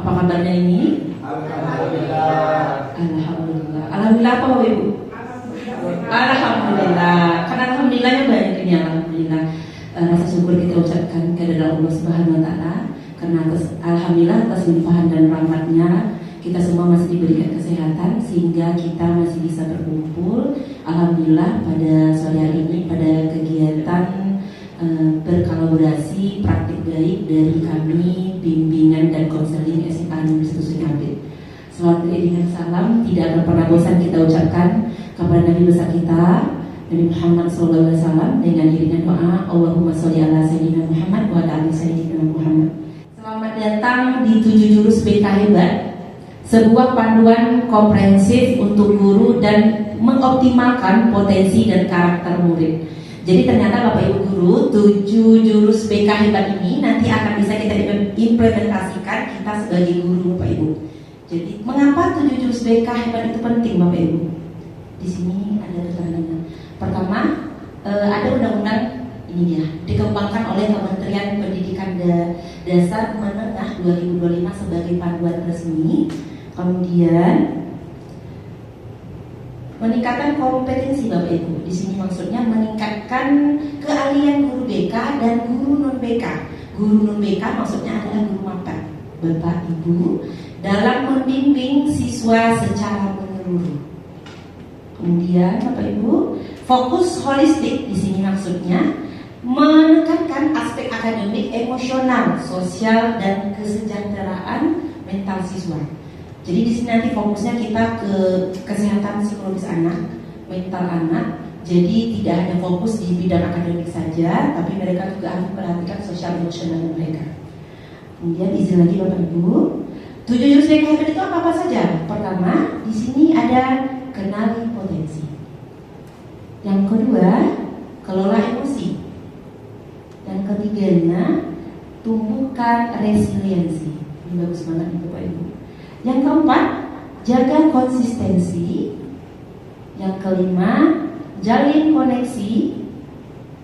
Apa kabarnya ini? Alhamdulillah. Alhamdulillah. Alhamdulillah apa Bapak Ibu? Alhamdulillah. Karena alhamdulillahnya banyak ini. Alhamdulillah. Rasa syukur kita ucapkan kepada Allah Subhanahu Wa Taala karena alhamdulillah atas limpahan dan rahmatnya kita semua masih diberikan kesehatan sehingga kita masih bisa berkumpul. Alhamdulillah pada sore hari ini pada kegiatan berkolaborasi praktik baik dari kami bimbingan dan konseling SMA Negeri 1 Sunyapit. Selamat dengan salam tidak akan pernah bosan kita ucapkan kepada Nabi besar kita Nabi Muhammad SAW dengan iringan doa Allahumma sholli ala sayyidina Muhammad wa ala ali sayyidina Muhammad. Selamat datang di 7 jurus BK Hebat, sebuah panduan komprehensif untuk guru dan mengoptimalkan potensi dan karakter murid. Jadi ternyata Bapak Ibu Guru 7 jurus BK Hebat ini nanti akan bisa kita implementasikan kita sebagai guru Bapak Ibu. Jadi mengapa 7 jurus BK Hebat itu penting Bapak Ibu? Di sini ada keterangannya. Pertama, ada undang-undang ini dia dikembangkan oleh Kementerian Pendidikan Dasar Menengah 2025 sebagai panduan resmi. Kemudian meningkatkan kompetensi Bapak Ibu. Di sini maksudnya meningkatkan keahlian guru BK dan guru non BK. Guru non BK maksudnya adalah guru maba Bapak Ibu dalam membimbing siswa secara menyeluruh. Kemudian Bapak Ibu, fokus holistik di sini maksudnya menekankan aspek akademik, emosional, sosial dan kesejahteraan mental siswa. Jadi di sini nanti fokusnya kita ke kesehatan psikologis anak, mental anak. Jadi tidak hanya fokus di bidang akademik saja, tapi mereka juga harus memperhatikan sosial emosional mereka. Kemudian izin lagi Bapak Ibu, 7 jurus BK Hebat itu apa saja? Pertama, di sini ada kenali potensi. Yang kedua, kelola emosi. Yang ketiganya, tumbuhkan resiliensi. Ini bagus banget nih Bapak Ibu. Yang keempat, jaga konsistensi. Yang kelima, jalin koneksi.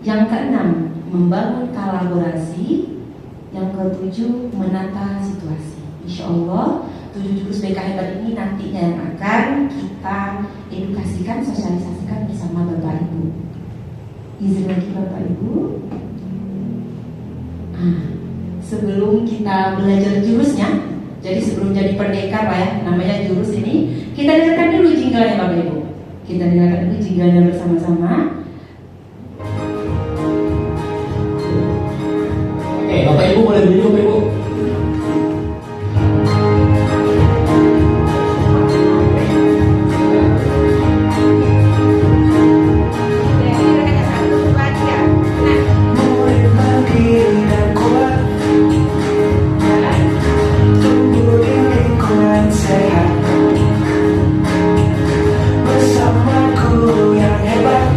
Yang keenam, membangun kolaborasi. Yang ketujuh, menata situasi. Insya Allah 7 jurus BK Hebat ini nantinya yang akan kita edukasikan, sosialisasikan bersama Bapak Ibu. Izin lagi Bapak Ibu. Sebelum kita belajar jurusnya, jadi sebelum jadi pendekar lah ya, namanya jurus ini, kita dengarkan dulu jinglenya Bapak Ibu. Kita dengarkan dulu jinglenya bersama-sama. Oke, Bapak Ibu boleh berdiri Bapak Ibu. Bersamaku yang hebat.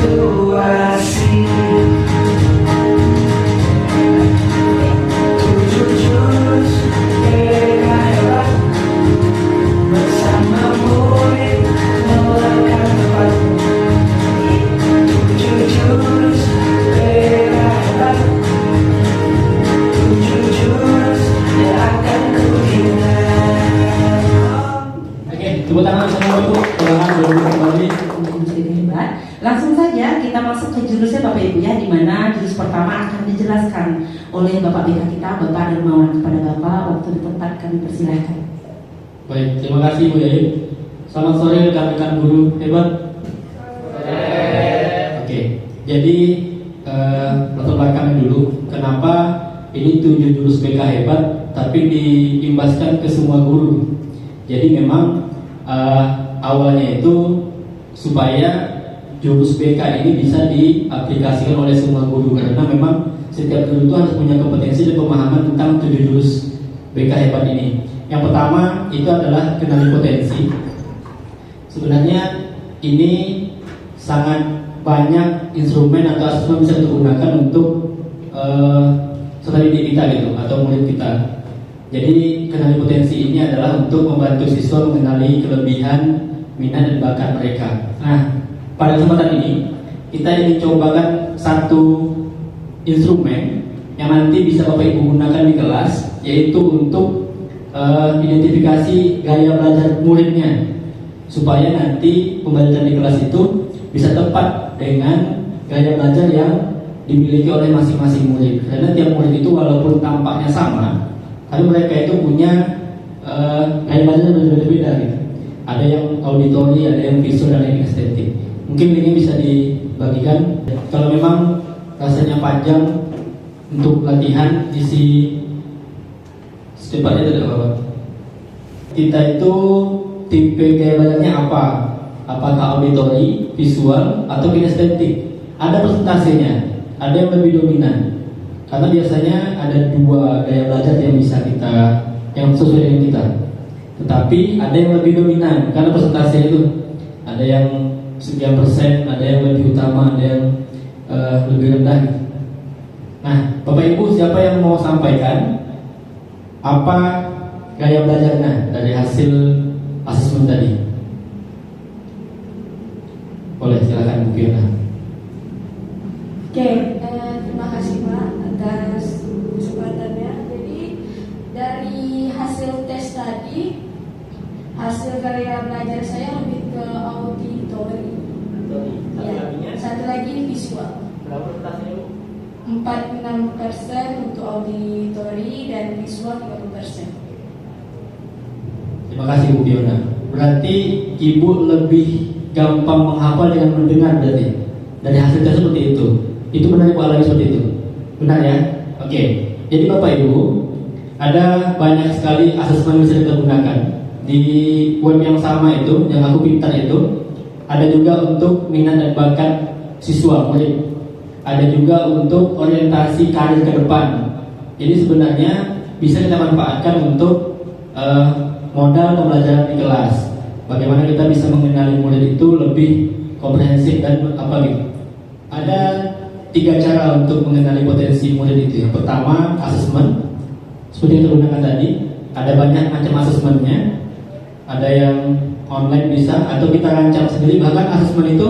situasi. Tujuh jurus BK hebat bersama murid melangkah tepat. Tujuh jurus BK hebat, tujuh jurus yang akan ku ingat. Oke, tepuk tangan semua Ibu. Silakan duduk kembali. Hebat. Langsung saja kita masuk ke jurusnya Bapak Ibu ya, di mana jurus pertama akan dijelaskan oleh Bapak BK kita, Bapak Dermawan. Kepada Bapak, waktu di tempat kami persilahkan. Baik, terima kasih Bu Yayu. Selamat sore rekan-rekan guru hebat. Oke, jadi latar belakangnya dulu. Kenapa ini 7 jurus BK hebat, tapi diimbaskan ke semua guru. Jadi memang awalnya itu supaya jurus BK ini bisa diaplikasikan oleh semua guru, karena memang setiap guru itu harus punya kompetensi dan pemahaman tentang 7 jurus BK hebat ini. Yang pertama itu adalah kenali potensi. Sebenarnya ini sangat banyak instrumen atau asesmen bisa digunakan untuk peserta didik kita gitu atau murid kita. Jadi kenali potensi ini adalah untuk membantu siswa mengenali kelebihan, minat dan bakat mereka. Nah, pada kesempatan ini kita ingin cobakan satu instrumen yang nanti bisa Bapak Ibu gunakan di kelas, yaitu untuk identifikasi gaya belajar muridnya, supaya nanti pembelajaran di kelas itu bisa tepat dengan gaya belajar yang dimiliki oleh masing-masing murid. Karena tiap murid itu walaupun tampaknya sama, tapi mereka itu punya gaya belajar yang berbeda-beda gitu. Ada yang auditori, ada yang visual, dan yang estetik. Mungkin ini bisa dibagikan. Kalau memang rasanya panjang untuk latihan, isi secepatnya tidak apa-apa. Kita itu tipe gaya belajarnya apa? Apakah auditori, visual, atau kinestetik? Ada persentasenya. Ada yang lebih dominan. Karena biasanya ada 2 gaya belajar yang bisa kita, yang sesuai dengan kita. Tetapi ada yang lebih dominan karena persentase itu. Ada yang sekian persen, ada yang lebih utama, ada yang lebih rendah. Nah, Bapak Ibu, siapa yang mau sampaikan apa gaya belajarnya dari hasil asesmen tadi? Boleh, silakan Bu Fiona. Oke, terima kasih Pak atas kesempatannya. Jadi dari hasil tes tadi, hasil gaya belajar saya lebih ke auditori. Ya, satu lagi visual. Berapa persentasenya Bu? 46% untuk auditori dan visual 30%. Terima kasih Bu Fiona. Berarti Ibu lebih gampang menghafal dengan mendengar berarti. Dari hasil tes seperti itu. Itu benar Ibu alami seperti itu? Benar ya? Oke. Jadi Bapak Ibu, ada banyak sekali asesmen yang bisa kita gunakan. Di web yang sama itu, yang Aku Pintar itu, ada juga untuk minat dan bakat siswa murid. Ada juga untuk orientasi karir ke depan. Jadi sebenarnya bisa kita manfaatkan untuk modal pembelajaran di kelas. Bagaimana kita bisa mengenali murid itu lebih komprehensif dan apa gitu. Ada 3 cara untuk mengenali potensi murid itu. Yang pertama, asesmen. Seperti yang digunakan tadi, ada banyak macam asesmennya. Ada yang online bisa, atau kita rancang sendiri. Bahkan asesmen itu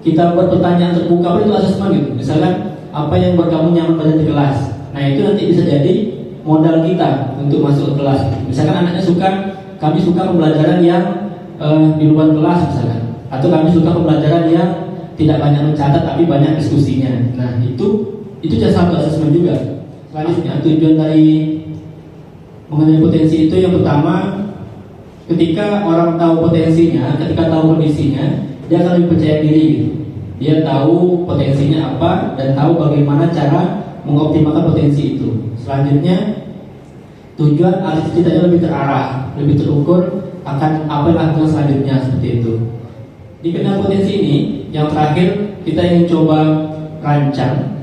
kita buat pertanyaan terbuka, itu asesmen gitu. Misalkan, apa yang buat kamu nyaman belajar di kelas? Nah, itu nanti bisa jadi modal kita untuk masuk ke kelas. Misalkan anaknya kami suka pembelajaran yang di luar kelas misalkan, atau kami suka pembelajaran yang tidak banyak mencatat tapi banyak diskusinya. Nah, itu jadi satu asesmen juga. Selanjutnya, tujuan dari mengenai potensi itu yang pertama, ketika orang tahu potensinya, ketika tahu kondisinya, dia akan lebih percaya diri gitu. Dia tahu potensinya apa dan tahu bagaimana cara mengoptimalkan potensi itu. Selanjutnya, tujuan analisis kita lebih terarah, lebih terukur akan apa yang akan selanjutnya, seperti itu. Di kenal potensi ini, yang terakhir kita ingin coba rancang.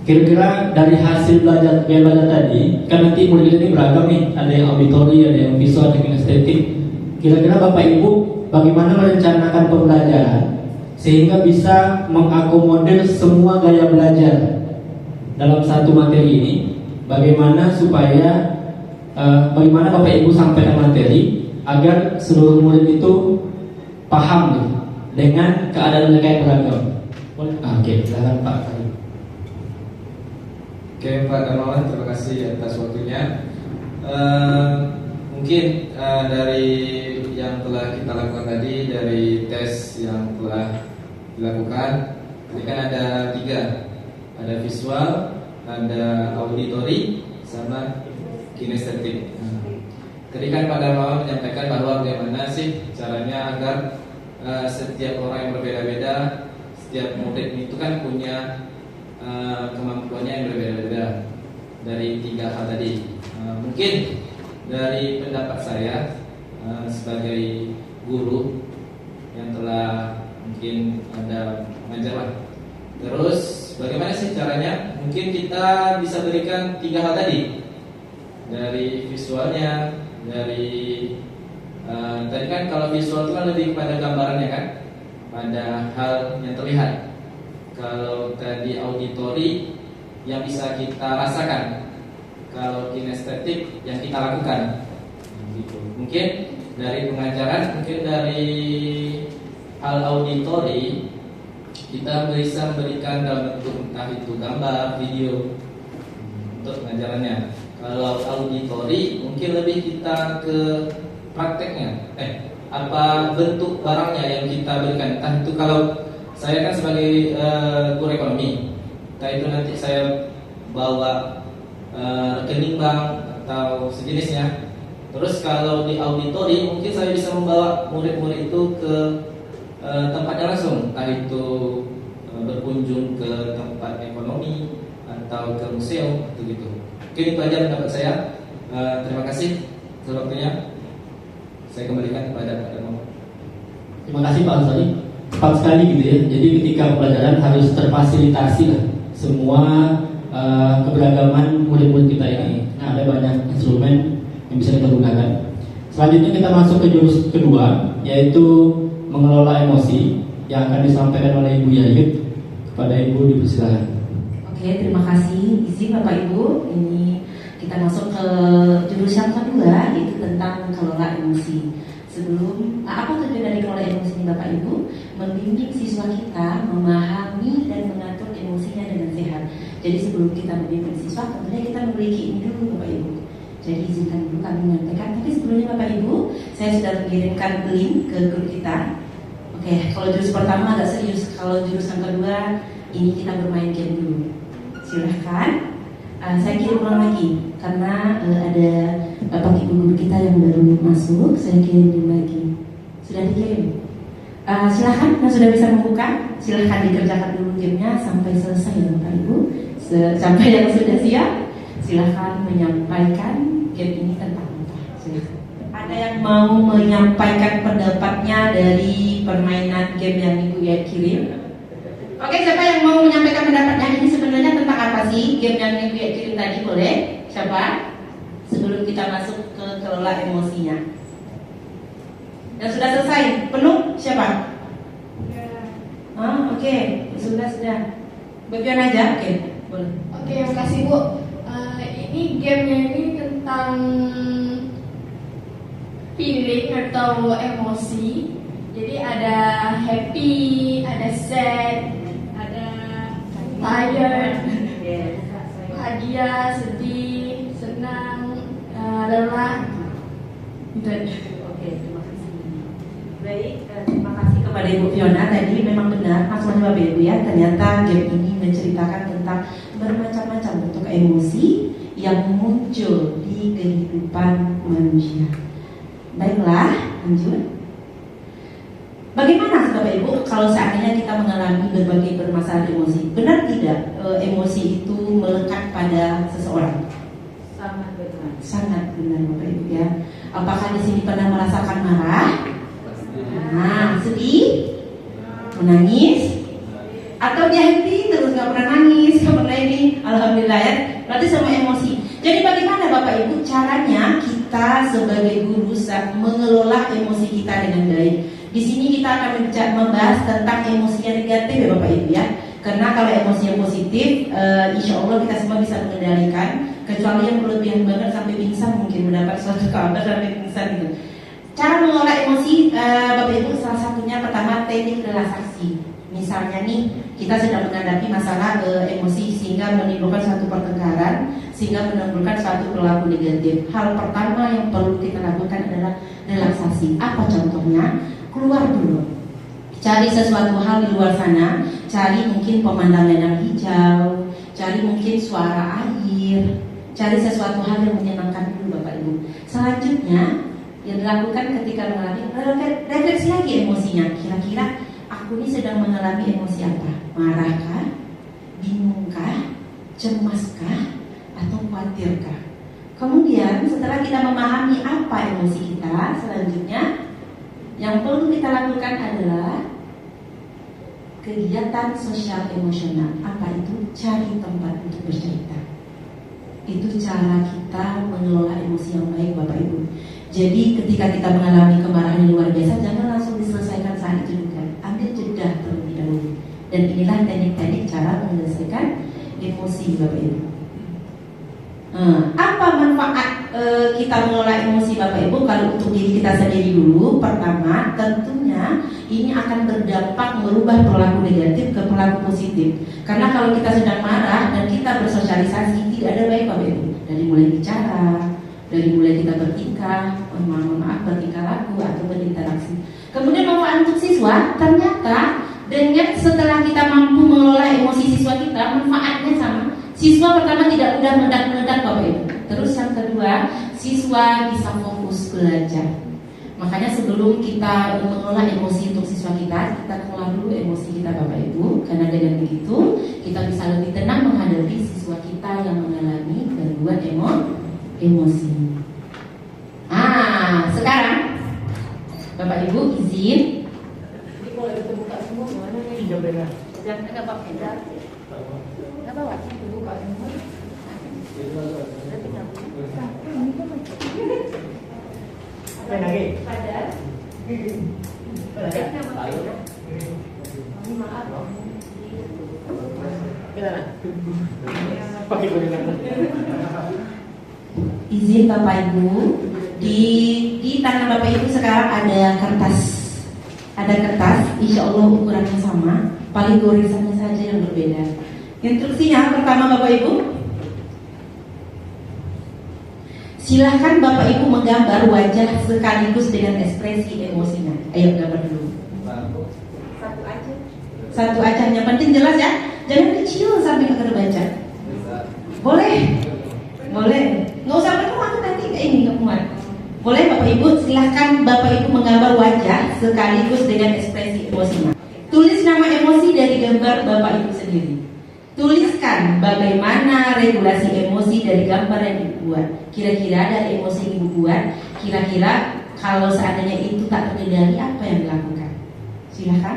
Kira-kira dari hasil belajar tadi, kan nanti murid ini beragam nih, ada yang auditori, ada yang visual, ada yang estetik. Kira-kira Bapak Ibu bagaimana merencanakan pembelajaran sehingga bisa mengakomodir semua gaya belajar dalam satu materi ini. Bagaimana supaya bagaimana Bapak Ibu sampaikan materi agar seluruh murid itu paham gitu, dengan keadaan mereka yang beragam. Oke, silakan Pak. Oke Pak Darmawan, terima kasih atas waktunya. Mungkin dari yang telah kita lakukan tadi, dari tes yang telah dilakukan, ini kan ada 3, ada visual, ada auditori, sama kinestetik. Tadi kan Pak Darmawan menyampaikan bahwa bagaimana sih caranya agar setiap orang yang berbeda-beda, setiap murid itu kan punya kemampuannya yang berbeda-beda dari 3 hal tadi. Mungkin dari pendapat saya sebagai guru yang telah mungkin ada mengajar lah. Terus bagaimana sih caranya? Mungkin kita bisa berikan 3 hal tadi, dari visualnya, dari tadi kan kalau visual itu kan lebih kepada gambarannya kan, pada hal yang terlihat. Kalau tadi auditori yang bisa kita rasakan, kalau kinestetik yang kita lakukan, gitu. Mungkin dari pengajaran, mungkin dari hal auditori kita bisa memberikan dalam bentuk entah itu gambar, video untuk pengajarannya. Kalau auditori mungkin lebih kita ke prakteknya, apa bentuk barangnya yang kita berikan. Entah itu kalau saya kan sebagai guru ekonomi, entah itu nanti saya bawa rekening bank atau sejenisnya. Terus kalau di auditori mungkin saya bisa membawa murid-murid itu ke tempatnya langsung, entah itu berkunjung ke tempat ekonomi atau ke museum atau gitu. Mungkin itu aja pendapat saya. Terima kasih atas waktunya. Saya kembalikan kepada Pak Darmawan. Terima kasih Pak Ansari. Tepat sekali gitu ya. Jadi ketika pelajaran harus terfasilitasi lah semua keberagaman murid-murid kita ini. Nah, ada banyak instrumen yang bisa kita gunakan. Selanjutnya kita masuk ke jurus kedua, yaitu mengelola emosi, yang akan disampaikan oleh Ibu Yayut. Kepada Ibu dipersilakan. Oke, terima kasih izin Bapak Ibu. Ini kita masuk ke jurus yang kedua, yaitu tentang kelola emosi. Sebelum apa tujuan dari kelola emosi ini Bapak Ibu? Membimbing siswa kita memahami dan mengatur emosinya dengan sehat. Jadi sebelum kita membimbing siswa, tentunya kita memiliki ini dulu Bapak Ibu. Jadi izinkan dulu kami menyampaikan. Tapi sebelumnya Bapak Ibu, saya sudah mengirimkan link ke grup kita. Oke, kalau jurus pertama agak serius. Kalau jurus yang kedua, ini kita bermain game dulu. Silahkan. Saya kirim ulang lagi karena ada Bapak Ibu guru kita yang baru masuk. Saya kirim lagi. Sudah dikirim. Silahkan, yang sudah bisa membuka, silahkan dikerjakan dulu gamenya sampai selesai ya Bapak Ibu. Sampai yang sudah siap, silahkan menyampaikan game ini tentang apa. Silahkan. Ada yang mau menyampaikan pendapatnya dari permainan game yang Ibu ya kirim? Oke, siapa yang mau menyampaikan pendapatnya? Ini sebenarnya tentang apa sih game yang Ibu ya kirim tadi, boleh? Siapa? Sebelum kita masuk ke kelola emosinya. Yang sudah selesai, penuh siapa? Oke, sudah. Bagian aja, oke, boleh. Oke, makasih Bu. Ini gamenya ini tentang feeling atau emosi. Jadi ada happy, ada sad, ada tired, bahagia, sedih, senang, lelah. Gitu aja. Oke, terima kasih. Baik, terima kasih kepada Ibu Fiona. Tadi memang benar maksudnya Bapak Ibu ya. Ternyata game ini menceritakan tentang bermacam-macam bentuk emosi yang muncul di kehidupan manusia. Baiklah, lanjut. Bagaimana Bapak Ibu kalau seandainya kita mengalami berbagai permasalahan emosi? Benar tidak emosi itu melekat pada seseorang? Sangat benar. Sangat benar Bapak Ibu ya. Apakah di sini pernah merasakan marah? Nah, sedih? Menangis? Atau dia happy terus gak pernah nangis, gak pernah ini? Alhamdulillah ya. Berarti semua emosi. Jadi bagaimana Bapak Ibu caranya kita sebagai guru mengelola emosi kita dengan baik? Di sini kita akan membahas tentang emosi yang negatif ya Bapak Ibu ya. Karena kalau emosi yang positif, insya Allah kita semua bisa mengendalikan. Kecuali yang berlebihan banget sampai pingsan, mungkin mendapat suatu kabar sampai pingsan gitu. Cara mengelola emosi Bapak Ibu salah satunya pertama teknik relaksasi. Misalnya nih kita sedang menghadapi masalah emosi sehingga menimbulkan suatu pertengkaran, sehingga menimbulkan suatu perilaku negatif. Hal pertama yang perlu kita lakukan adalah relaksasi. Apa contohnya? Keluar dulu, cari sesuatu hal di luar sana, cari mungkin pemandangan yang hijau, cari mungkin suara air, cari sesuatu hal yang menyenangkan dulu Bapak Ibu. Selanjutnya yang dilakukan ketika mengalami refleksi lagi emosinya. Kira-kira aku ini sedang mengalami emosi apa? Marahkah? Bingungkah? Cemaskah? Atau khawatirkah? Kemudian setelah kita memahami apa emosi kita, selanjutnya yang perlu kita lakukan adalah kegiatan sosial emosional. Apa itu? Cari tempat untuk bercerita. Itu cara kita mengelola emosi yang baik Bapak Ibu. Jadi ketika kita mengalami kemarahan yang luar biasa, jangan langsung diselesaikan saat itu juga. Ambil jeda terlebih dahulu. Dan inilah teknik-teknik cara menyelesaikan emosi Bapak Ibu. Apa manfaat kita mengelola emosi Bapak Ibu? Kalau untuk diri kita sendiri dulu, pertama tentunya ini akan berdampak merubah perilaku negatif ke perilaku positif. Karena kalau kita sedang marah dan kita bersosialisasi, tidak ada baik Bapak Ibu. Dari mulai bicara, dari mulai kita bertingkah, bertingkah laku atau berinteraksi. Kemudian manfaat untuk siswa, ternyata dengan setelah kita mampu mengelola emosi siswa kita, manfaatnya sama. Siswa pertama tidak mudah meledak-meledak Bapak Ibu. Terus yang kedua, siswa bisa fokus belajar. Makanya sebelum kita mengelola emosi untuk siswa kita kelola dulu emosi kita Bapak Ibu. Karena dengan begitu kita bisa lebih tenang menghadapi siswa kita yang mengalami gangguan emosi. Sekarang Bapak Ibu izin. Jadi kalau kita buka semua mana nih? Jangan ada Pak Peda. Enggak bawa buka semua. Apa lagi? Pada. Maaf. Gimana? Pakai bagaimana? Izin Bapak Ibu, di tangan Bapak Ibu sekarang ada kertas. Insya Allah ukurannya sama, paling gorisannya saja yang berbeda. Instruksinya pertama Bapak Ibu, silahkan Bapak Ibu menggambar wajah sekaligus dengan ekspresi emosinya. Ayo gambar dulu. Satu aja, yang penting jelas ya. Jangan kecil sampai nggak terbaca. Boleh. Nggak usah bermuat nanti kayak ini kemuat. Boleh Bapak Ibu, silahkan Bapak Ibu menggambar wajah sekaligus dengan ekspresi emosinya. Tulis nama emosi dari gambar Bapak Ibu sendiri. Tuliskan bagaimana regulasi emosi dari gambar yang dibuat. Kira-kira dari emosi yang dibuat, kira-kira kalau seandainya itu tak terkendali, apa yang dilakukan? Silahkan.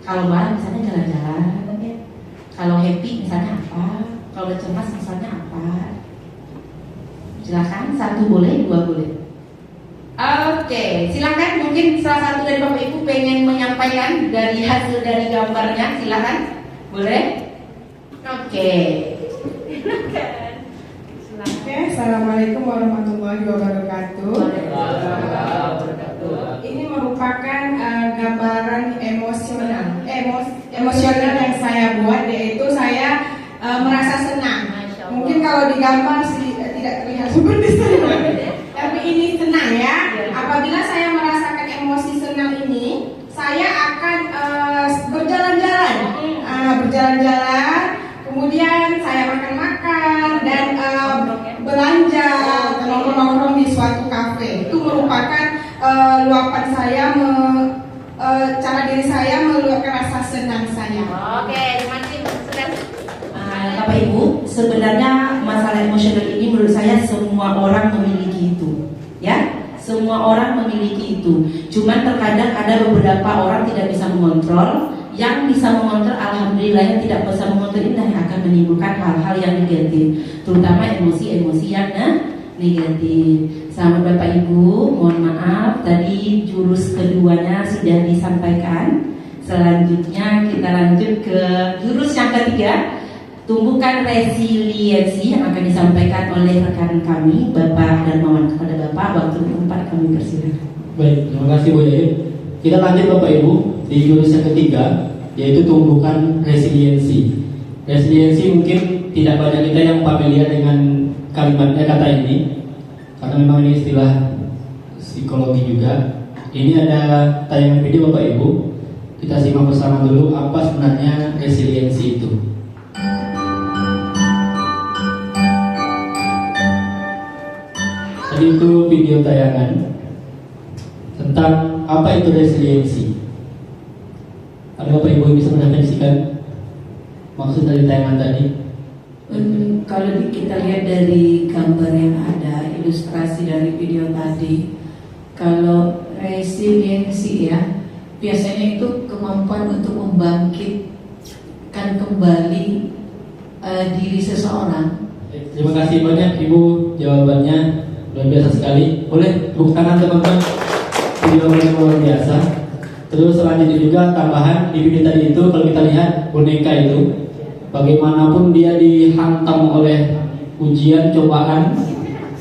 Kalau marah misalnya jalan-jalan ya. Kalau happy misalnya apa? Kalau cemas misalnya apa? Silakan, 1 boleh, 2 boleh. Oke, silakan. Mungkin salah satu dari Bapak Ibu pengen menyampaikan dari hasil dari gambarnya, silakan. Boleh? Oke. Assalamualaikum warahmatullahi wabarakatuh. Ini merupakan gambaran emosional yang saya buat, yaitu saya merasa senang. Mungkin kalau digambar tidak terlihat seperti saya, tapi ini senang ya. Apabila saya merasakan emosi senang ini, saya akan berjalan-jalan, kemudian saya makan-makan dan belanja, nongkrong-nongkrong di suatu kafe. Itu merupakan luapan saya, cara diri saya meluapkan rasa senang saya. Oke, semakin senang. Bapak Ibu, sebenarnya masalah emosional ini menurut saya semua orang memiliki itu, ya. Semua orang memiliki itu. Cuman terkadang ada beberapa orang tidak bisa mengontrol. Yang bisa mengontrol, alhamdulillah. Yang tidak bisa mengontrol ini yang akan menimbulkan hal-hal yang negatif, terutama emosi-emosi yang Negatif. Selamat Bapak Ibu, mohon maaf tadi jurus keduanya sudah disampaikan. Selanjutnya kita lanjut ke jurus yang ketiga, tumbuhkan resiliensi yang akan disampaikan oleh rekan kami, Bapak Darmawan. Kepada Bapak, waktu keempat kami persilakan. Baik, terima kasih Bu Yayu. Kita lanjut Bapak Ibu di jurus yang ketiga, yaitu tumbuhkan resiliensi. Resiliensi mungkin tidak banyak kita yang familiar dengan kata ini, karena memang ini istilah psikologi juga. Ini ada tayangan video Bapak Ibu. Kita simak bersama dulu apa sebenarnya resiliensi itu. Tadi itu video tayangan tentang apa itu resiliensi. Ada Bapak Ibu yang bisa mendefinisikan maksud dari tayangan tadi? Kalau kita lihat dari gambar yang ada, ilustrasi dari video tadi, kalau resiliensi ya, biasanya itu kemampuan untuk membangkitkan kembali diri seseorang. Terima kasih banyak Ibu, jawabannya luar biasa sekali. Boleh tepuk tangan teman-teman, jawabannya luar biasa. Terus selanjutnya juga tambahan di video tadi itu, kalau kita lihat boneka itu, bagaimanapun dia dihantam oleh ujian, cobaan,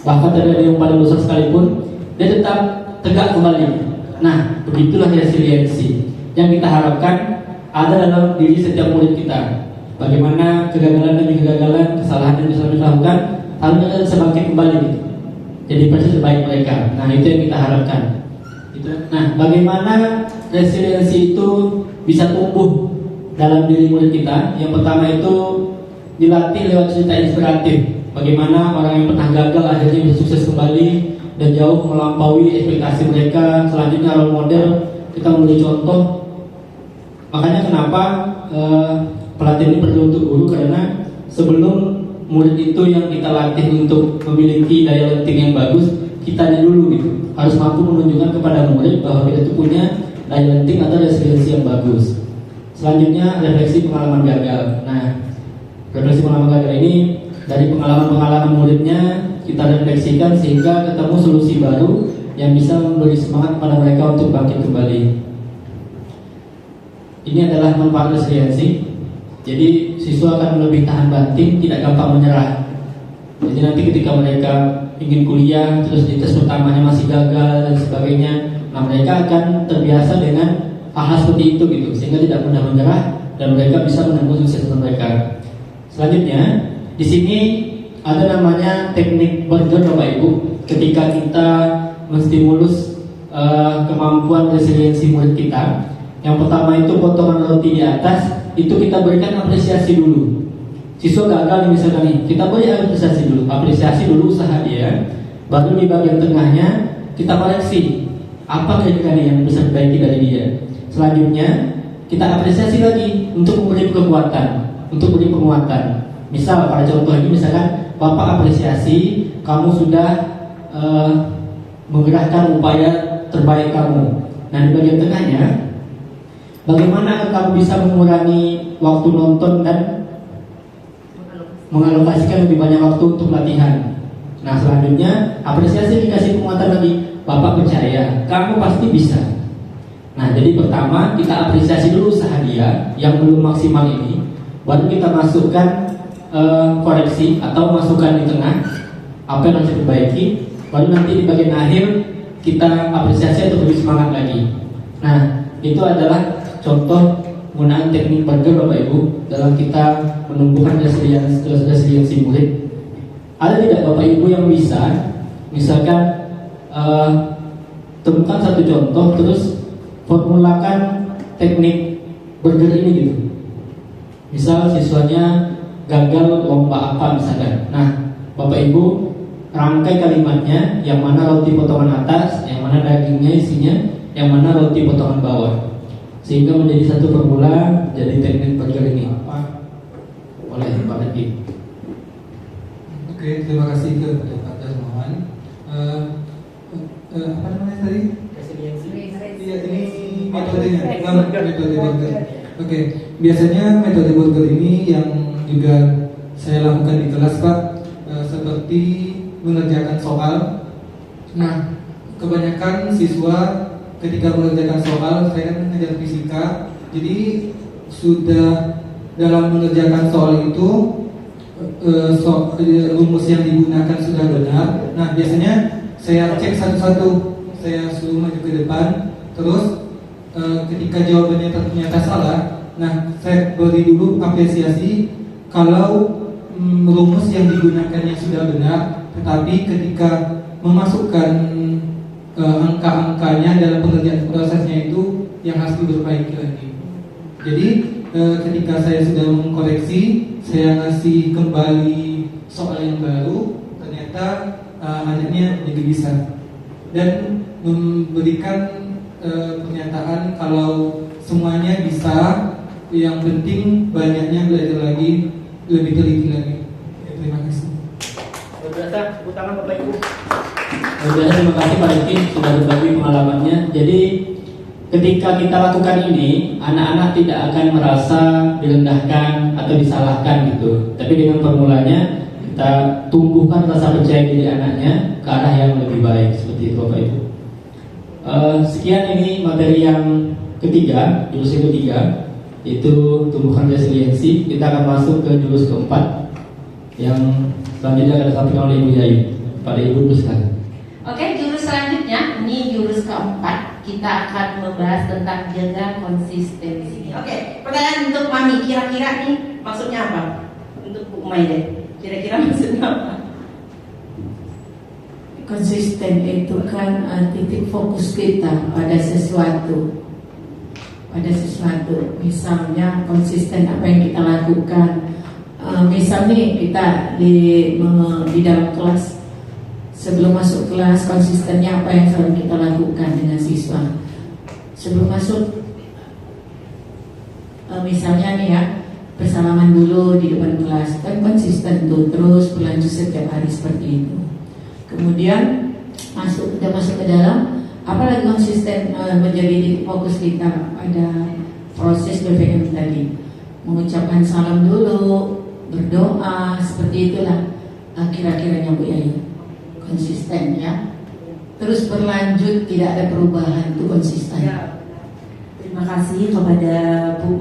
bahkan terjadi yang paling besar sekalipun, dia tetap tegak kembali. Nah, begitulah resiliensi yang kita harapkan ada dalam diri setiap murid kita. Bagaimana kegagalan demi kegagalan, kesalahan yang bisa dilakukan, harusnya bisa bangkit kembali gitu. Jadi persis terbaik mereka. Nah, itu yang kita harapkan. Nah, bagaimana resiliensi itu bisa tumbuh dalam diri murid kita? Yang pertama itu dilatih lewat cerita inspiratif. Bagaimana orang yang pernah gagal akhirnya bisa sukses kembali dan jauh melampaui ekspektasi mereka. Selanjutnya role model, kita memberi contoh. Makanya kenapa pelatihan ini perlu untuk guru, karena sebelum murid itu yang kita latih untuk memiliki daya lenting yang bagus, kitanya dulu gitu harus mampu menunjukkan kepada murid bahwa kita itu punya daya lenting atau resiliensi yang bagus. Selanjutnya refleksi pengalaman gagal. Nah, refleksi pengalaman gagal ini dari pengalaman-pengalaman muridnya kita refleksikan sehingga ketemu solusi baru yang bisa memberi semangat pada mereka untuk bangkit kembali. Ini adalah manfaat resiliensi. Jadi siswa akan lebih tahan banting, tidak gampang menyerah. Jadi nanti ketika mereka ingin kuliah, terus di tes pertamanya masih gagal dan sebagainya, nah mereka akan terbiasa dengan hal seperti itu gitu, sehingga tidak mudah menyerah dan mereka bisa menempuh sukses mereka. Selanjutnya, di sini ada namanya teknik burger Bapak Ibu. Ketika kita menstimulus kemampuan resiliensi murid kita, yang pertama itu potongan roti di atas, itu kita berikan apresiasi dulu. Siswa gagal nih misalkan nih, kita beri apresiasi dulu usaha dia. Baru di bagian tengahnya kita koreksi apa kira-kira yang bisa diperbaiki dari dia. Selanjutnya kita apresiasi lagi untuk memberi kekuatan, untuk beri penguatan. Misal pada contoh ini misalkan Bapak apresiasi kamu sudah menggerakkan upaya terbaik kamu. Nah di bagian tengahnya, bagaimana kamu bisa mengurangi waktu nonton dan mengalokasikan lebih banyak waktu untuk latihan. Nah selanjutnya apresiasi dikasih penguatan lagi, Bapak percaya kamu pasti bisa. Nah jadi pertama kita apresiasi dulu usaha dia yang belum maksimal ini, baru kita masukkan koreksi atau masukan di tengah apa yang harus diperbaiki, baru nanti di bagian akhir kita apresiasi atau beri semangat lagi. Nah itu adalah contoh penggunaan teknik burger Bapak Ibu dalam kita menumbuhkan resiliensi murid. Ada tidak Bapak Ibu yang bisa misalkan temukan satu contoh terus formulakan teknik burger ini gitu. Misal siswanya gagal lomba apa misalkan. Nah Bapak Ibu rangkai kalimatnya, yang mana roti potongan atas, yang mana dagingnya isinya, yang mana roti potongan bawah, sehingga menjadi satu formula jadi teknik burger ini. Apa oleh Pak Nadi? Oke, terima kasih kepada Pak Darmawan. Apa namanya tadi? Iya, ini metodenya. Metode burger. Oke, biasanya metode burger ini yang juga saya lakukan di kelas Pak, seperti mengerjakan soal. Nah, kebanyakan siswa ketika mengerjakan soal, saya kan mengajar fisika, jadi sudah dalam mengerjakan soal itu rumus yang digunakan sudah benar. Nah, biasanya saya cek satu-satu, saya suruh maju ke depan, terus ketika jawabannya ternyata salah, nah saya beri dulu apresiasi kalau rumus yang digunakannya sudah benar, tetapi ketika memasukkan angka-angkanya dalam pengerjaan prosesnya itu yang harus diperbaiki lagi. Jadi ketika saya sudah mengkoreksi, saya ngasih kembali soal yang baru, ternyata anaknya jadi bisa, dan memberikan pernyataan kalau semuanya bisa, yang penting banyaknya belajar lagi, lebih teliti lagi. Ya, terima kasih. Berbiasa, tepuk tangan Bapak Ibu. Terima kasih Pak Rizky sudah berbagi pengalamannya. Jadi ketika kita lakukan ini, anak-anak tidak akan merasa direndahkan atau disalahkan gitu. Tapi dengan formulanya kita tumbuhkan rasa percaya diri anaknya ke arah yang lebih baik, seperti itu Bapak Ibu. Sekian ini materi yang ketiga, jurus yang ketiga, yaitu tumbuhkan resiliensi. Kita akan masuk ke jurus keempat yang selanjutnya akan disampaikan oleh Ibu Yayu. Pada Ibu teruskan. Oke, jurus selanjutnya, ini jurus keempat, kita akan membahas tentang jaga konsistensi. Oke, pertanyaan untuk Mami, kira-kira nih maksudnya apa? Untuk Bu Umayde, kira-kira maksudnya apa? Konsisten itu kan titik fokus kita pada sesuatu. Misalnya konsisten apa yang kita lakukan. Misalnya kita di dalam kelas, sebelum masuk kelas konsistennya apa yang selalu kita lakukan dengan siswa. Sebelum masuk, misalnya nih ya, bersalaman dulu di depan kelas, kan konsisten tuh, terus berlanjut setiap hari seperti itu. Kemudian kita masuk ke dalam, apalagi konsisten menjadi fokus kita pada proses BPM tadi, mengucapkan salam dulu, berdoa, seperti itulah kira-kiranya Bu Yayu. Konsisten ya, terus berlanjut, tidak ada perubahan, itu konsisten. Terima kasih kepada Bu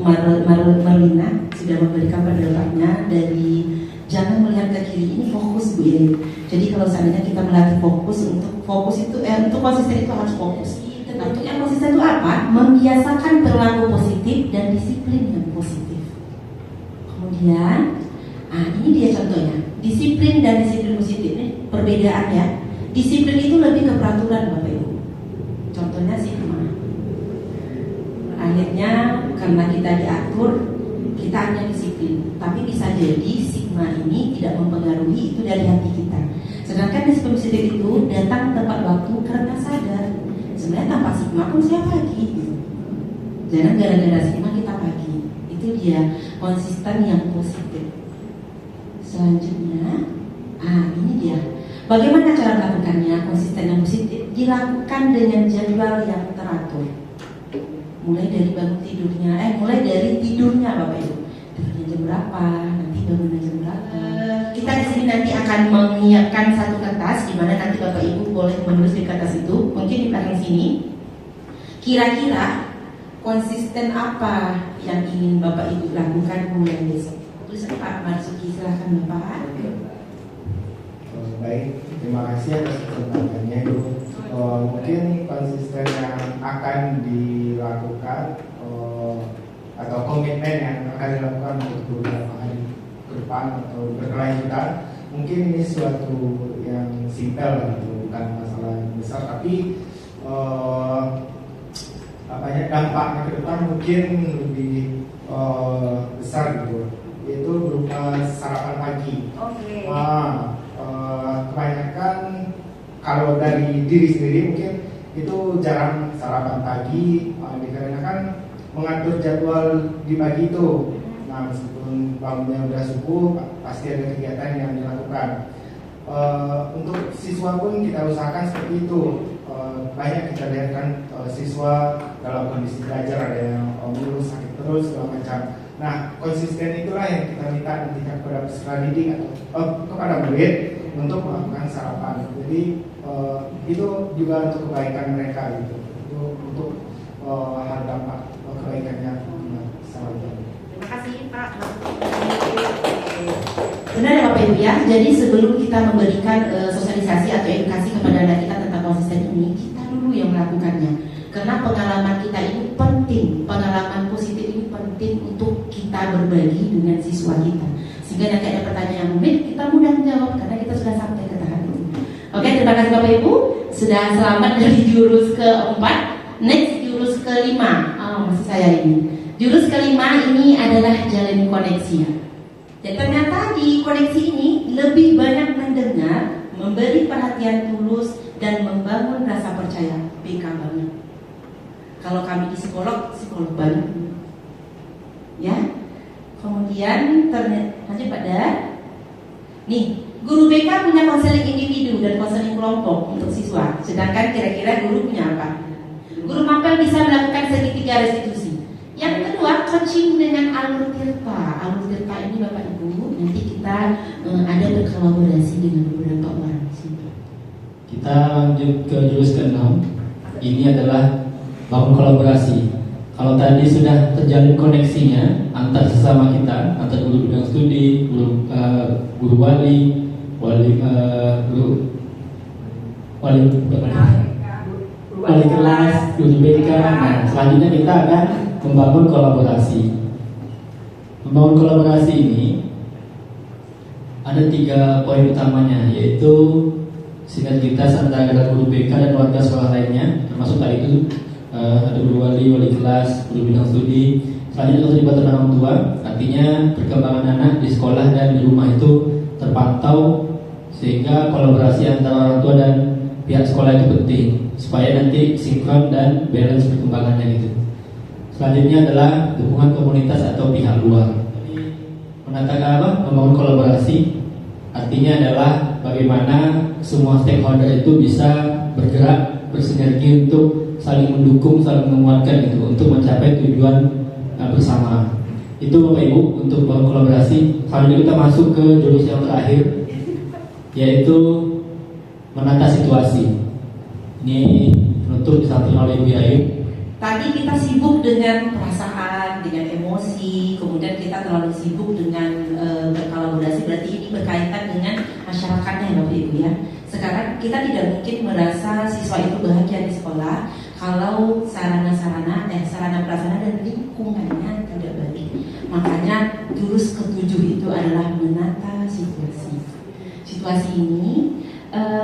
Marlina sudah memberikan pendapatnya dari jangan melihat ke kiri, ini fokus Bu Yayu. Jadi kalau seandainya kita melatih fokus, untuk fokus itu untuk konsisten itu harus fokus. Untuk yang konsisten itu apa? Membiasakan perilaku positif dan disiplin yang positif. Kemudian, ini dia contohnya, disiplin dan disiplin positif. Ini perbedaan ya. Disiplin itu lebih ke peraturan Bapak Ibu. Contohnya sigma. Akhirnya karena kita diatur, kita hanya disiplin. Tapi bisa jadi sigma ini tidak mempengaruhi, itu dari hati kita. Sedangkan disiplin positif itu datang tepat waktu karena sadar. Sebenarnya tanpa sigma pun saya pagi. Jangan gara-gara sigma kita pagi. Itu dia konsisten yang positif. Selanjutnya, ini dia. Bagaimana cara melakukannya? Konsisten yang positif dilakukan dengan jadwal yang teratur. Mulai dari bangun tidurnya, mulai dari tidurnya Bapak Ibu. Tidurnya jam berapa? Nanti bangunnya jam berapa? Kita di sini nanti akan menyiapkan satu kertas, di mana nanti Bapak Ibu boleh menulis di kertas itu. Mungkin di belakang sini. Kira-kira konsisten apa yang ingin Bapak Ibu lakukan mulai besok? Tulisan Pak Marsuki, silahkan Bapak. Baik, terima kasih atas kesempatannya Ibu. Mungkin konsisten yang akan dilakukan atau komitmen yang akan dilakukan untuk beberapa hari ke depan atau berkelanjutan, mungkin ini suatu yang simpel gitu, bukan masalah yang besar, tapi dampaknya ke depan mungkin lebih besar gitu, yaitu berupa sarapan pagi. Oke. Kebanyakan kalau dari diri sendiri mungkin itu jarang sarapan pagi, dikarenakan mengatur jadwal di pagi itu. Nah, meskipun bangunnya udah subuh, pasti ada kegiatan yang dilakukan. Untuk siswa pun kita usahakan seperti itu. Banyak kita lihat kan siswa dalam kondisi belajar, ada yang mengeluh sakit terus segala macam. Nah, konsisten itulah yang kita minta nantinya kepada peserta didik atau kepada murid untuk melakukan sarapan. Jadi itu juga untuk kebaikan mereka gitu, untuk hal dampak kebaikannya sarapan. Terima kasih Pak. Benar ya Bapak Ibu ya. Jadi sebelum kita memberikan sosialisasi atau edukasi kepada anak kita tentang konsisten ini, kita dulu yang melakukannya. Karena pengalaman kita ini penting, pengalaman positif ini penting untuk kita berbagi dengan siswa kita. Sehingga nanti ada pertanyaan yang rumit, kita mudah menjawab karena kita sudah sampai ke tahap itu. Oke, terima kasih Bapak Ibu. Sudah selamat dari jurus keempat. Next jurus kelima. Masih saya ini. Jurus kelima ini adalah jalin koneksi ya. Dan ternyata di koneksi ini lebih banyak mendengar, memberi perhatian tulus, dan membangun rasa percaya. BK banget. Kalau kami di psikolog banget. Ya. Kemudian lanjut pada nih, guru BK punya konseling individu dan konseling kelompok untuk siswa. Sedangkan kira-kira guru punya apa? Guru mapel bisa melakukan segitiga restitusi. Yang kedua, coaching dengan alur tirta. Alur tirta ini Bapak Ibu, nanti kita ada berkolaborasi dengan beberapa orang di sini. Kita lanjut ke jurus ke-6. Ini adalah bangun kolaborasi. Kalau tadi sudah terjalin koneksinya antar sesama kita, antar guru bidang studi, guru wali kelas, guru BK. Nah, selanjutnya kita akan membangun kolaborasi. Membangun kolaborasi ini ada 3 poin utamanya, yaitu sinergitas antara guru BK dan warga sekolah lainnya, termasuk tadi itu ada guru wali kelas, guru bidang studi. Selanjutnya keterlibatan orang tua, artinya perkembangan anak di sekolah dan di rumah itu terpantau, sehingga kolaborasi antara orang tua dan pihak sekolah itu penting supaya nanti sinkron dan balance perkembangannya gitu. Selanjutnya adalah dukungan komunitas atau pihak luar. Membangun kolaborasi artinya adalah bagaimana semua stakeholder itu bisa bergerak bersinergi untuk saling mendukung, saling menguatkan gitu untuk mencapai tujuan bersama. Itu Bapak Ibu untuk membangun kolaborasi. Selanjutnya kita masuk ke jurus yang terakhir, yaitu menata situasi. Ini penutup disampaikan oleh Ibu Ayu. Tadi kita sibuk dengan perasaan, dengan emosi, kemudian kita terlalu sibuk dengan berkolaborasi. Berarti ini berkaitan dengan masyarakatnya ya Bapak Ibu ya. Sekarang kita tidak mungkin merasa siswa itu bahagia di sekolah kalau sarana prasarana dan lingkungannya tidak baik. Makanya jurus ke-7 itu adalah menata situasi. Situasi ini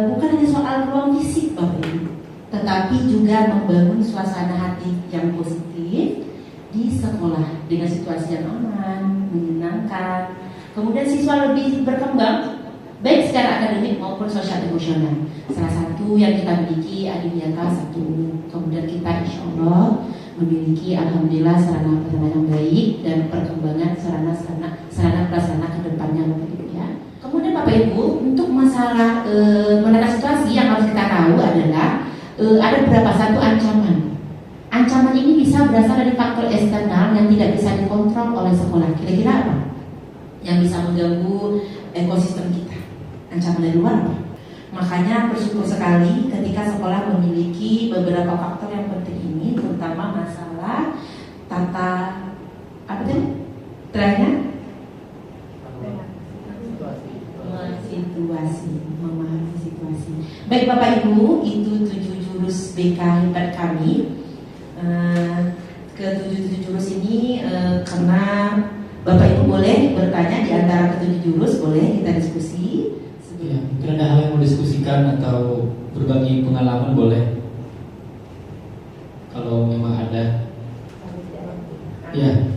bukan hanya soal ruang fisik Bapak Ibu, tetapi juga membangun suasana hati yang positif di sekolah dengan situasi yang aman, menyenangkan. Kemudian siswa lebih berkembang baik secara akademik maupun sosial emosional. Salah satu yang kita miliki Adiwiyata 1. Kemudian kita insya Allah memiliki alhamdulillah sarana prasarana yang baik dan perkembangan sarana prasarana ke depannya Bapak Ibu ya. Kemudian Bapak Ibu, untuk masalah menata situasi yang harus kita tahu adalah ada beberapa satu ancaman. Ancaman ini bisa berasal dari faktor eksternal yang tidak bisa dikontrol oleh sekolah. Kira-kira apa? Yang bisa mengganggu ekosistem kita. Ancaman dari luar apa? Makanya bersyukur sekali ketika sekolah memiliki beberapa faktor yang penting ini, terutama masalah tata apa tadi? Terakhirnya memahami situasi. Baik Bapak Ibu, itu 7 jurus BK hebat kami. Ke-7 jurus ini karena Bapak Ibu boleh bertanya di antara ke-7 jurus, boleh kita diskusi. Ya, mungkin ada hal yang mau diskusikan atau berbagi pengalaman boleh. Kalau memang ada. Ya.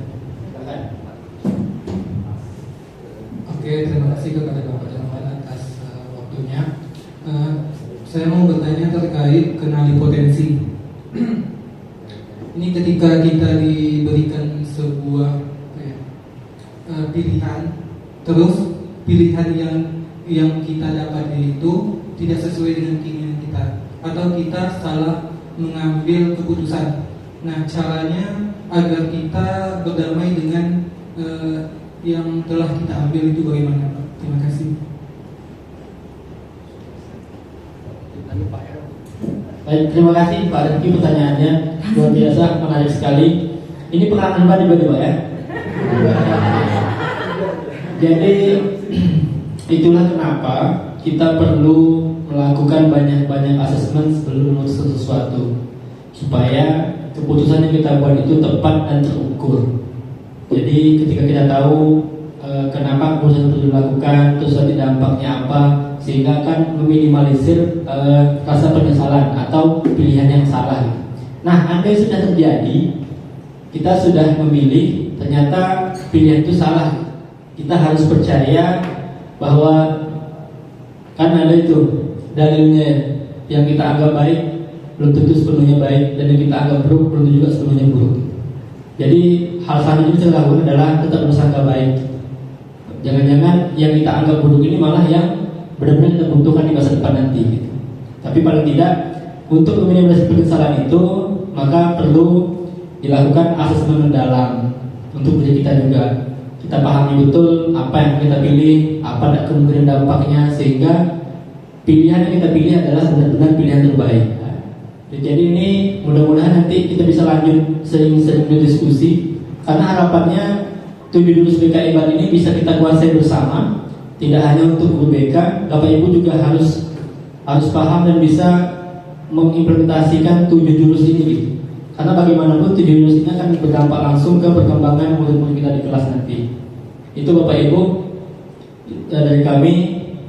Oke, terima kasih kepada Bapak Jamal atas waktunya. Saya mau bertanya terkait kenali potensi. Ini ketika kita diberikan sebuah pilihan, terus pilihan yang kita dapat itu tidak sesuai dengan keinginan kita, atau kita salah mengambil keputusan. Nah, caranya agar kita berdamai dengan yang telah kita ambil itu bagaimana Pak? Terima kasih. Baik, terima kasih Pak Rifki, pertanyaannya luar biasa, menarik sekali. Ini pengalaman pribadi Pak ya. Jadi itulah kenapa kita perlu melakukan banyak-banyak asesmen sebelum memutuskan sesuatu, supaya keputusan yang kita buat itu tepat dan terukur. Jadi ketika kita tahu kenapa keputusan itu dilakukan, terus nanti dampaknya apa, sehingga akan meminimalisir rasa penyesalan atau pilihan yang salah. Nah, andai sudah terjadi, kita sudah memilih, ternyata pilihan itu salah, kita harus percaya bahwa kan ada itu dalilnya, yang kita anggap baik belum tentu sepenuhnya baik, dan yang kita anggap buruk belum tentu juga sepenuhnya buruk. Jadi hal selanjutnya yang kita lakukan adalah tetap bersangka baik. Jangan-jangan yang kita anggap buruk ini malah yang benar-benar kita butuhkan di masa depan nanti gitu. Tapi paling tidak, untuk meminimalisir penyesalan itu, maka perlu dilakukan asesmen mendalam untuk diri kita juga. Kita pahami betul apa yang kita pilih, apa kemungkinan dampaknya, sehingga pilihan yang kita pilih adalah benar-benar pilihan terbaik. Jadi ini mudah-mudahan nanti kita bisa lanjut sering-sering berdiskusi, karena harapannya 7 jurus BK Hebat ini bisa kita kuasai bersama. Tidak hanya untuk guru BK, Bapak Ibu juga harus paham dan bisa mengimplementasikan 7 jurus ini. Karena bagaimanapun 7 jurus ini akan berdampak langsung ke perkembangan murid-murid kita di kelas nanti. Itu Bapak Ibu, dari kami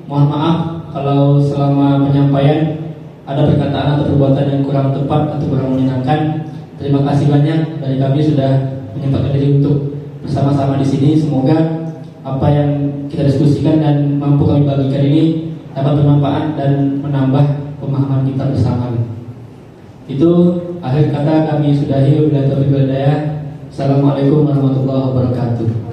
mohon maaf kalau selama penyampaian ada perkataan atau perbuatan yang kurang tepat atau kurang menyenangkan. Terima kasih banyak dari kami sudah menyempatkan diri untuk bersama-sama di sini. Semoga apa yang kita diskusikan dan mampu kami bagikan ini dapat bermanfaat dan menambah pemahaman kita bersama. Itu akhir kata kami sudahi. Wabillahi taufiq wal hidayah. Assalamualaikum warahmatullahi wabarakatuh.